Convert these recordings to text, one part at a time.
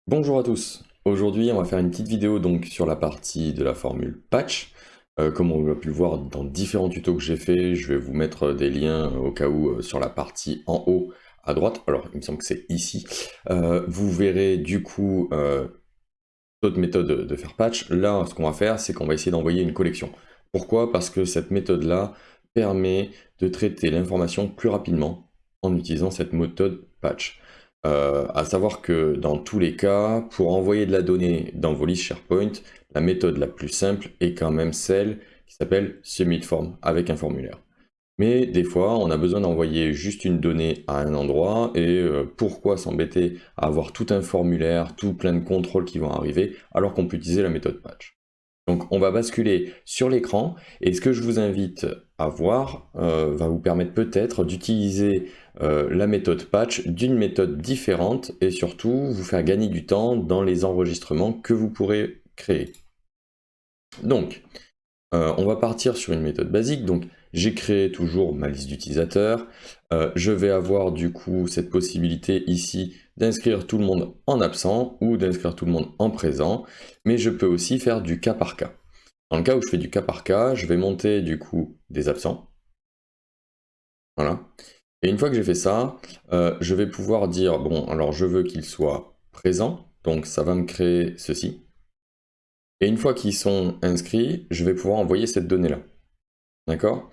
Bonjour à tous. Aujourd'hui, on va faire une petite vidéo donc sur la partie de la formule patch. Comme on a pu le voir dans différents tutos que j'ai fait, je vais vous mettre des liens au cas où sur la partie en haut à droite. Alors, il me semble que c'est ici. Vous verrez du coup d'autres méthodes de faire patch. Là, ce qu'on va faire, c'est qu'on va essayer d'envoyer une collection. Pourquoi? Parce que cette méthode-là permet de traiter l'information plus rapidement en utilisant cette méthode patch. À savoir que dans tous les cas, pour envoyer de la donnée dans vos listes SharePoint, la méthode la plus simple est quand même celle qui s'appelle submit form avec un formulaire. Mais des fois, on a besoin d'envoyer juste une donnée à un endroit et pourquoi s'embêter à avoir tout un formulaire, tout plein de contrôles qui vont arriver alors qu'on peut utiliser la méthode patch. Donc on va basculer sur l'écran et ce que je vous invite à voir va vous permettre peut-être d'utiliser la méthode patch d'une méthode différente et surtout vous faire gagner du temps dans les enregistrements que vous pourrez créer. Donc on va partir sur une méthode basique, donc j'ai créé toujours ma liste d'utilisateurs, je vais avoir du coup cette possibilité ici d'inscrire tout le monde en absent ou d'inscrire tout le monde en présent, mais je peux aussi faire du cas par cas. Dans le cas où je fais du cas par cas, je vais monter du coup des absents, voilà. Et une fois que j'ai fait ça, je vais pouvoir dire, bon, alors je veux qu'ils soient présents, donc ça va me créer ceci. Et une fois qu'ils sont inscrits, je vais pouvoir envoyer cette donnée-là. D'accord?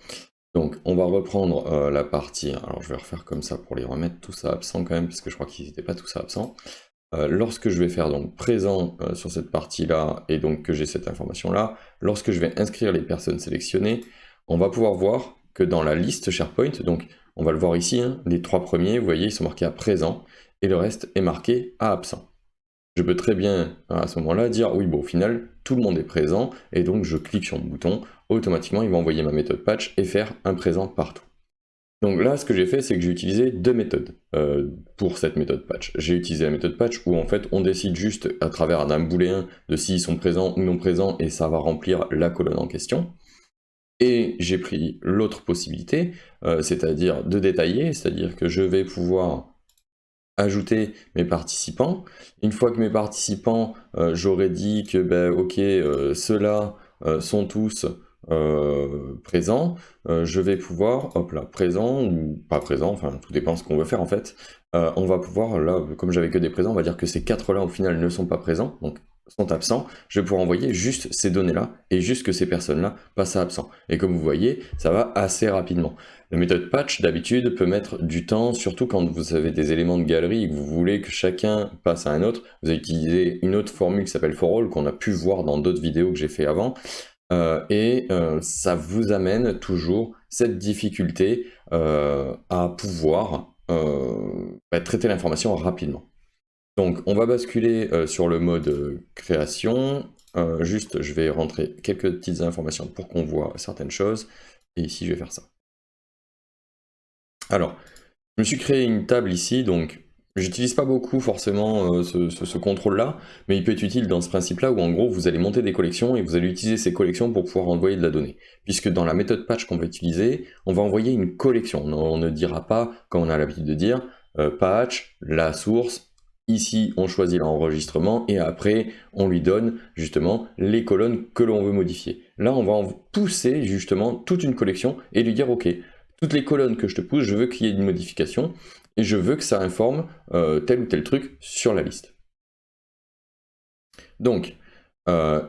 Donc, on va reprendre la partie. Alors, je vais refaire comme ça pour les remettre tous à absent quand même, parce que je crois qu'ils n'étaient pas tous à absent. Lorsque je vais faire donc présent sur cette partie-là, et donc que j'ai cette information-là, lorsque je vais inscrire les personnes sélectionnées, on va pouvoir voir que dans la liste SharePoint, donc on va le voir ici, hein, les trois premiers, vous voyez, ils sont marqués à présent, et le reste est marqué à absent. Je peux très bien, à ce moment-là, dire oui, bon, au final, tout le monde est présent, et donc je clique sur le bouton, automatiquement, il va envoyer ma méthode patch et faire un présent partout. Donc là, ce que j'ai fait, c'est que j'ai utilisé deux méthodes pour cette méthode patch. J'ai utilisé la méthode patch où en fait, on décide juste à travers un booléen de s'ils sont présents ou non présents, et ça va remplir la colonne en question. Et j'ai pris l'autre possibilité, c'est-à-dire de détailler, c'est-à-dire que je vais pouvoir ajouter mes participants. Une fois que mes participants, j'aurais dit que ben, ok, ceux-là sont tous présents, je vais pouvoir, hop là, présent ou pas présent, enfin tout dépend ce qu'on veut faire en fait. On va pouvoir, là, comme j'avais que des présents, on va dire que ces quatre-là au final ne sont pas présents, donc sont absents, je vais pouvoir envoyer juste ces données-là et juste que ces personnes-là passent à absent. Et comme vous voyez, ça va assez rapidement. La méthode patch, d'habitude, peut mettre du temps, surtout quand vous avez des éléments de galerie et que vous voulez que chacun passe à un autre. Vous avez utilisé une autre formule qui s'appelle for all, qu'on a pu voir dans d'autres vidéos que j'ai fait avant. Ça vous amène toujours cette difficulté à pouvoir traiter l'information rapidement. Donc, on va basculer sur le mode création. Juste, je vais rentrer quelques petites informations pour qu'on voit certaines choses. Et ici, je vais faire ça. Alors, je me suis créé une table ici, donc j'utilise pas beaucoup forcément ce contrôle-là, mais il peut être utile dans ce principe-là où en gros vous allez monter des collections et vous allez utiliser ces collections pour pouvoir envoyer de la donnée. Puisque dans la méthode patch qu'on va utiliser, on va envoyer une collection. On ne dira pas, comme on a l'habitude de dire, patch, la source, ici on choisit l'enregistrement et après on lui donne justement les colonnes que l'on veut modifier. Là on va en pousser justement toute une collection et lui dire ok, toutes les colonnes que je te pousse, je veux qu'il y ait une modification et je veux que ça informe tel ou tel truc sur la liste. Donc,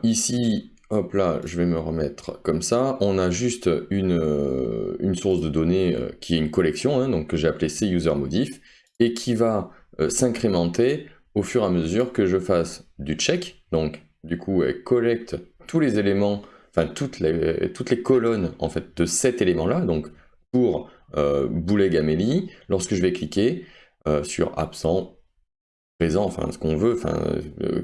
ici, hop là, je vais me remettre comme ça. On a juste une source de données qui est une collection, hein, donc que j'ai appelée CUserModif, et qui va s'incrémenter au fur et à mesure que je fasse du check. Donc, du coup, elle collecte tous les éléments, enfin toutes les colonnes en fait de cet élément-là. Donc, pour Boulet Gamelli, lorsque je vais cliquer sur absent, présent, enfin ce qu'on veut, enfin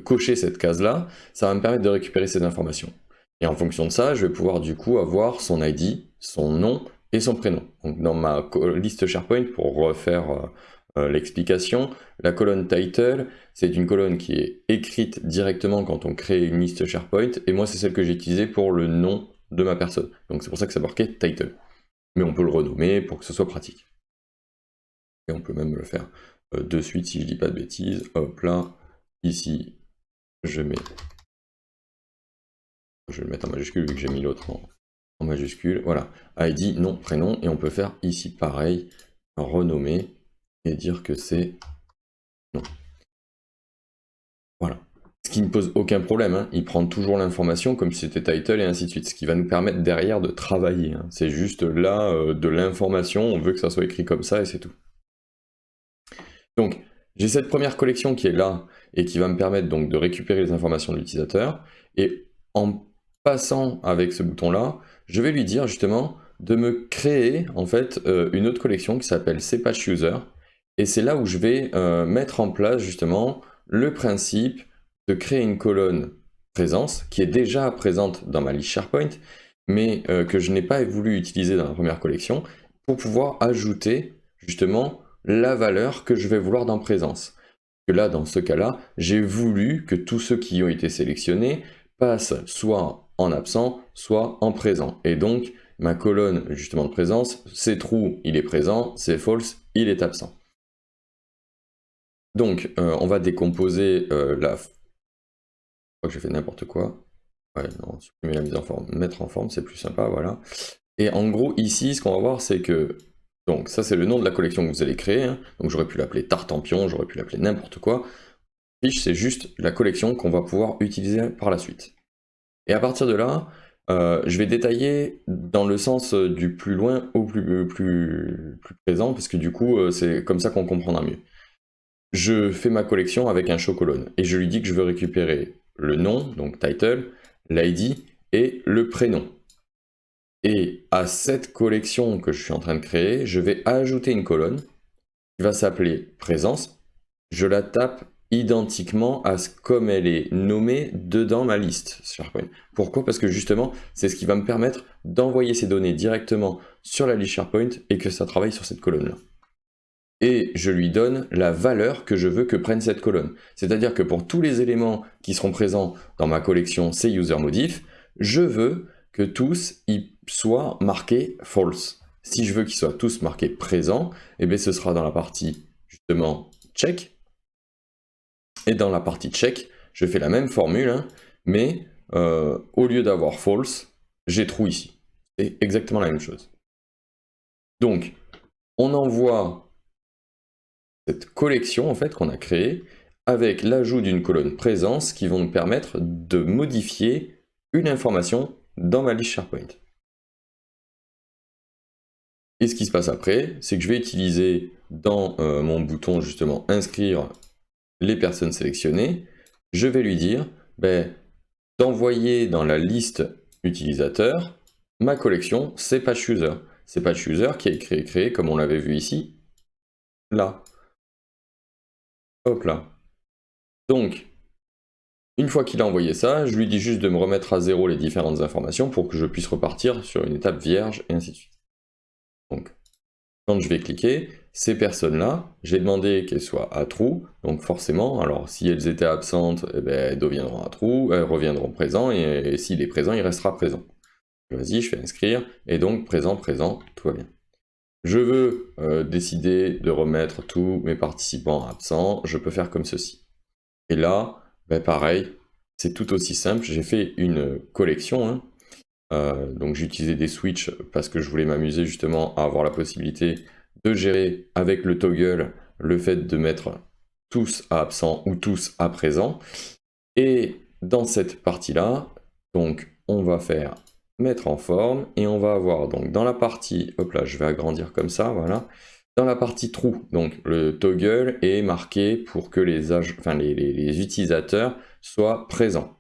cocher cette case-là, ça va me permettre de récupérer ces informations. Et en fonction de ça, je vais pouvoir du coup avoir son ID, son nom et son prénom. Donc dans ma liste SharePoint, pour refaire l'explication, la colonne title, c'est une colonne qui est écrite directement quand on crée une liste SharePoint, et moi c'est celle que j'ai utilisée pour le nom de ma personne. Donc c'est pour ça que ça marqué title. Mais on peut le renommer pour que ce soit pratique. Et on peut même le faire de suite si je dis pas de bêtises. Hop là, ici, je vais le mettre en majuscule vu que j'ai mis l'autre en majuscule. Voilà, ID, nom, prénom, et on peut faire ici pareil, renommer et dire que c'est non. Voilà. Ce qui ne pose aucun problème, hein. Il prend toujours l'information comme si c'était title et ainsi de suite, ce qui va nous permettre derrière de travailler, hein. C'est juste là de l'information, on veut que ça soit écrit comme ça et c'est tout. Donc, j'ai cette première collection qui est là et qui va me permettre donc de récupérer les informations de l'utilisateur. Et en passant avec ce bouton-là, je vais lui dire justement de me créer en fait une autre collection qui s'appelle cPatchUser. Et c'est là où je vais mettre en place justement le principe de créer une colonne présence qui est déjà présente dans ma liste SharePoint, mais que je n'ai pas voulu utiliser dans la première collection pour pouvoir ajouter justement la valeur que je vais vouloir dans présence. Que là, dans ce cas-là, j'ai voulu que tous ceux qui ont été sélectionnés passent soit en absent, soit en présent. Et donc, ma colonne justement de présence, c'est true, il est présent, c'est false, il est absent. Donc, on va décomposer la... Je crois que j'ai fait n'importe quoi. Ouais, non, supprimer la mise en forme, mettre en forme, c'est plus sympa, voilà. Et en gros, ici, ce qu'on va voir, c'est que... Donc, ça, c'est le nom de la collection que vous allez créer, hein. Donc, j'aurais pu l'appeler Tartampion, j'aurais pu l'appeler n'importe quoi. Fiche, c'est juste la collection qu'on va pouvoir utiliser par la suite. Et à partir de là, je vais détailler dans le sens du plus loin au plus présent, parce que du coup, c'est comme ça qu'on comprendra mieux. Je fais ma collection avec un show-colonne, et je lui dis que je veux récupérer le nom, donc title, l'ID, et le prénom. Et à cette collection que je suis en train de créer, je vais ajouter une colonne qui va s'appeler présence. Je la tape identiquement à comme elle est nommée dedans ma liste SharePoint. Pourquoi? Parce que justement, c'est ce qui va me permettre d'envoyer ces données directement sur la liste SharePoint et que ça travaille sur cette colonne-là. Et je lui donne la valeur que je veux que prenne cette colonne. C'est-à-dire que pour tous les éléments qui seront présents dans ma collection CUserModif, je veux que tous y soient marqués false. Si je veux qu'ils soient tous marqués présents, eh bien ce sera dans la partie justement check. Et dans la partie check, je fais la même formule, hein, mais au lieu d'avoir false, j'ai true ici. C'est exactement la même chose. Donc, on envoie cette collection en fait qu'on a créée avec l'ajout d'une colonne présence qui vont nous permettre de modifier une information dans ma liste SharePoint. Et ce qui se passe après, c'est que je vais utiliser dans mon bouton justement inscrire les personnes sélectionnées, je vais lui dire d'envoyer dans la liste utilisateur ma collection cPatchUser. cPatchUser qui est créé comme on l'avait vu ici, là. Hop là. Donc, une fois qu'il a envoyé ça, je lui dis juste de me remettre à zéro les différentes informations pour que je puisse repartir sur une étape vierge et ainsi de suite. Donc, quand je vais cliquer, ces personnes-là, j'ai demandé qu'elles soient à true, donc forcément, alors si elles étaient absentes, eh ben, elles deviendront à true, elles reviendront présent, et s'il est présent, il restera présent. Vas-y, je fais inscrire, et donc présent, présent, tout va bien. Je veux décider de remettre tous mes participants absents, je peux faire comme ceci. Et là, pareil, c'est tout aussi simple, j'ai fait une collection, hein. Donc j'ai utilisé des switches parce que je voulais m'amuser justement à avoir la possibilité de gérer avec le toggle le fait de mettre tous à absent ou tous à présent. Et dans cette partie-là, donc on va faire mettre en forme et on va avoir donc dans la partie, hop là, je vais agrandir comme ça, voilà. Dans la partie true, donc le toggle est marqué pour que les utilisateurs soient présents.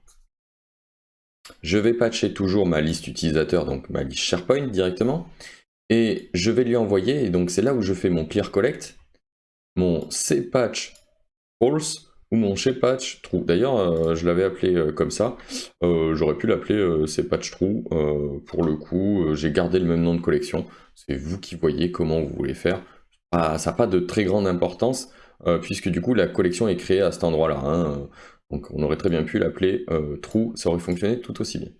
Je vais patcher toujours ma liste utilisateur, donc ma liste SharePoint directement, et je vais lui envoyer, et donc c'est là où je fais mon clear collect, mon cPatch false ou mon cPatch true. D'ailleurs, je l'avais appelé comme ça, j'aurais pu l'appeler cPatch true, pour le coup, j'ai gardé le même nom de collection, c'est vous qui voyez comment vous voulez faire. Ça n'a pas de très grande importance, puisque du coup la collection est créée à cet endroit-là, hein. Donc on aurait très bien pu l'appeler true, ça aurait fonctionné tout aussi bien.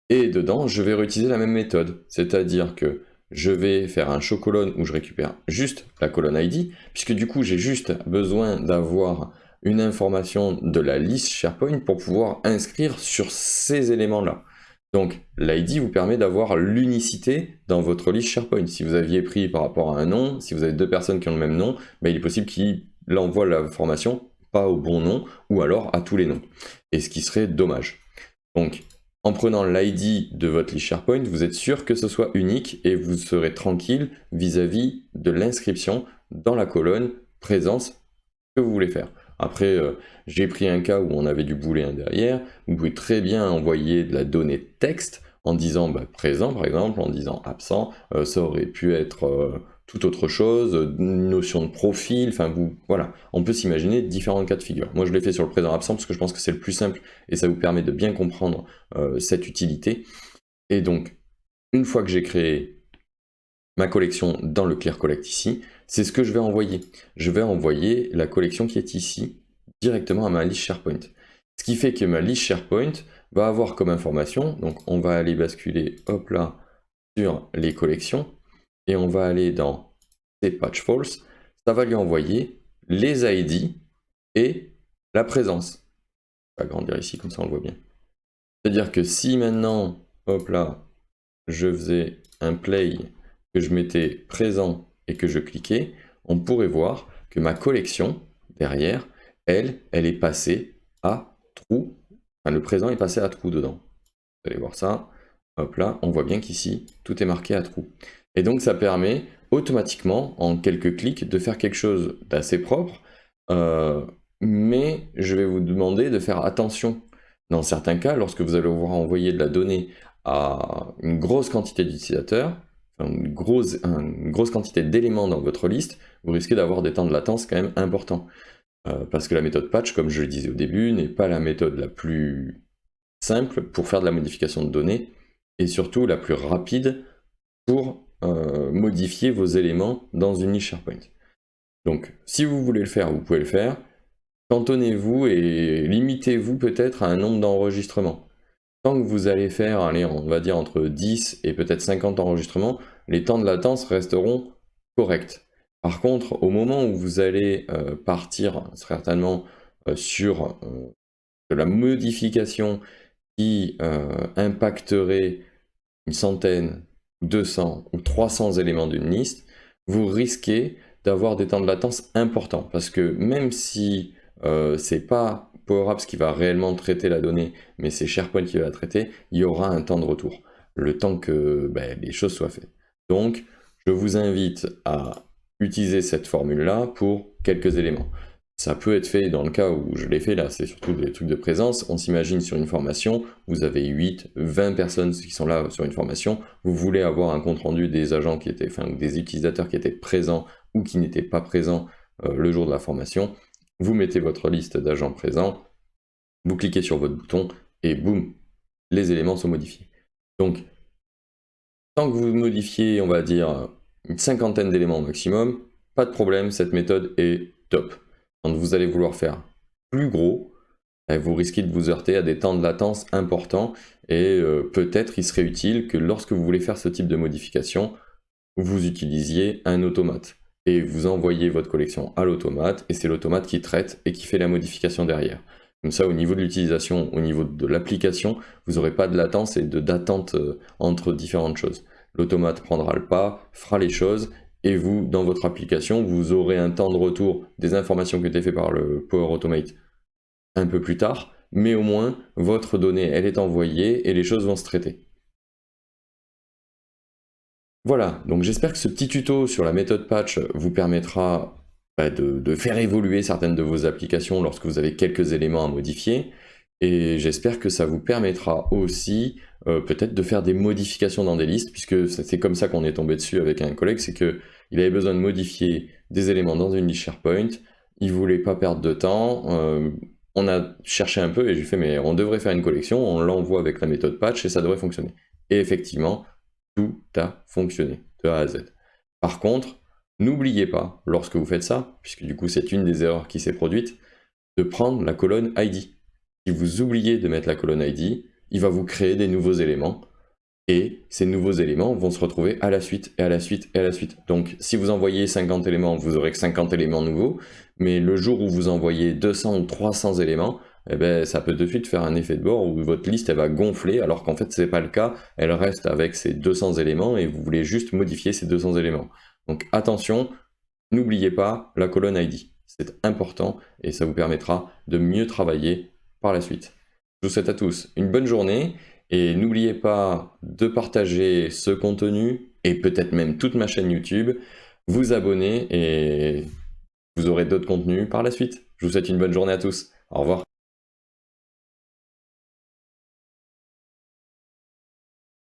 Et dedans, je vais réutiliser la même méthode, c'est-à-dire que je vais faire un show-colonne où je récupère juste la colonne ID, puisque du coup j'ai juste besoin d'avoir une information de la liste SharePoint pour pouvoir inscrire sur ces éléments-là. Donc l'ID vous permet d'avoir l'unicité dans votre liste SharePoint. Si vous aviez pris par rapport à un nom, si vous avez 2 personnes qui ont le même nom, il est possible qu'il envoie l'information pas au bon nom, ou alors à tous les noms. Et ce qui serait dommage. Donc, en prenant l'ID de votre liste SharePoint, vous êtes sûr que ce soit unique et vous serez tranquille vis-à-vis de l'inscription dans la colonne présence que vous voulez faire. Après, j'ai pris un cas où on avait du booléen derrière. Vous pouvez très bien envoyer de la donnée texte en disant présent, par exemple, en disant absent. Ça aurait pu être tout autre chose, une notion de profil. Enfin, voilà, on peut s'imaginer différents cas de figure. Moi, je l'ai fait sur le présent absent parce que je pense que c'est le plus simple et ça vous permet de bien comprendre cette utilité. Et donc, une fois que j'ai créé ma collection dans le Clear Collect ici, c'est ce que je vais envoyer. Je vais envoyer la collection qui est ici directement à ma liste SharePoint. Ce qui fait que ma liste SharePoint va avoir comme information, donc on va aller basculer, hop là, sur les collections, et on va aller dans ces patch false, ça va lui envoyer les ID et la présence. Je vais agrandir ici, comme ça on le voit bien. C'est-à-dire que si maintenant, hop là, je faisais un play, que je mettais présent et que je cliquais, on pourrait voir que ma collection, derrière, elle est passée à trou. Enfin, le présent est passé à trou dedans. Vous allez voir ça. Hop là, on voit bien qu'ici, tout est marqué à trou. Et donc ça permet automatiquement, en quelques clics, de faire quelque chose d'assez propre. Mais je vais vous demander de faire attention. Dans certains cas, lorsque vous allez voir envoyer de la donnée à une grosse quantité d'utilisateurs, une grosse quantité d'éléments dans votre liste, vous risquez d'avoir des temps de latence quand même importants. Parce que la méthode patch, comme je le disais au début, n'est pas la méthode la plus simple pour faire de la modification de données, et surtout la plus rapide pour modifier vos éléments dans une niche SharePoint. Donc, si vous voulez le faire, vous pouvez le faire. Cantonnez-vous et limitez-vous peut-être à un nombre d'enregistrements. Tant que vous allez faire, allez, on va dire entre 10 et peut-être 50 enregistrements, les temps de latence resteront corrects. Par contre, au moment où vous allez partir certainement sur de la modification qui impacterait une centaine, 200 ou 300 éléments d'une liste, vous risquez d'avoir des temps de latence importants. Parce que même si c'est pas Power Apps qui va réellement traiter la donnée, mais c'est SharePoint qui va la traiter, il y aura un temps de retour, le temps que les choses soient faites. Donc, je vous invite à utiliser cette formule-là pour quelques éléments. Ça peut être fait dans le cas où je l'ai fait là, c'est surtout des trucs de présence. On s'imagine sur une formation, vous avez 8, 20 personnes qui sont là sur une formation, vous voulez avoir un compte-rendu des agents qui étaient, enfin des utilisateurs qui étaient présents ou qui n'étaient pas présents le jour de la formation. Vous mettez votre liste d'agents présents, vous cliquez sur votre bouton et boum, les éléments sont modifiés. Donc, tant que vous modifiez, on va dire, une cinquantaine d'éléments au maximum, pas de problème, cette méthode est top. Quand vous allez vouloir faire plus gros, vous risquez de vous heurter à des temps de latence importants et peut-être il serait utile que lorsque vous voulez faire ce type de modification, vous utilisiez un automate et vous envoyez votre collection à l'automate et c'est l'automate qui traite et qui fait la modification derrière. Comme ça, au niveau de l'utilisation, au niveau de l'application, vous n'aurez pas de latence et d'attente entre différentes choses. L'automate prendra le pas, fera les choses, et vous, dans votre application, vous aurez un temps de retour des informations qui étaient faites par le Power Automate un peu plus tard, mais au moins, votre donnée, elle est envoyée et les choses vont se traiter. Voilà, donc j'espère que ce petit tuto sur la méthode patch vous permettra de faire évoluer certaines de vos applications lorsque vous avez quelques éléments à modifier. Et j'espère que ça vous permettra aussi peut-être de faire des modifications dans des listes, puisque c'est comme ça qu'on est tombé dessus avec un collègue, c'est qu'il avait besoin de modifier des éléments dans une liste SharePoint, il voulait pas perdre de temps, on a cherché un peu et j'ai fait mais on devrait faire une collection, on l'envoie avec la méthode patch et ça devrait fonctionner. Et effectivement, tout a fonctionné de A à Z. Par contre, n'oubliez pas, lorsque vous faites ça, puisque du coup c'est une des erreurs qui s'est produite, de prendre la colonne ID. Si vous oubliez de mettre la colonne ID, il va vous créer des nouveaux éléments. Et ces nouveaux éléments vont se retrouver à la suite, et à la suite, et à la suite. Donc si vous envoyez 50 éléments, vous aurez que 50 éléments nouveaux, mais le jour où vous envoyez 200 ou 300 éléments, eh ben, ça peut de suite faire un effet de bord où votre liste elle va gonfler, alors qu'en fait c'est pas le cas, elle reste avec ces 200 éléments et vous voulez juste modifier ces 200 éléments. Donc attention, n'oubliez pas la colonne ID, c'est important et ça vous permettra de mieux travailler par la suite. Je vous souhaite à tous une bonne journée. Et n'oubliez pas de partager ce contenu et peut-être même toute ma chaîne YouTube, vous abonner et vous aurez d'autres contenus par la suite. Je vous souhaite une bonne journée à tous. Au revoir.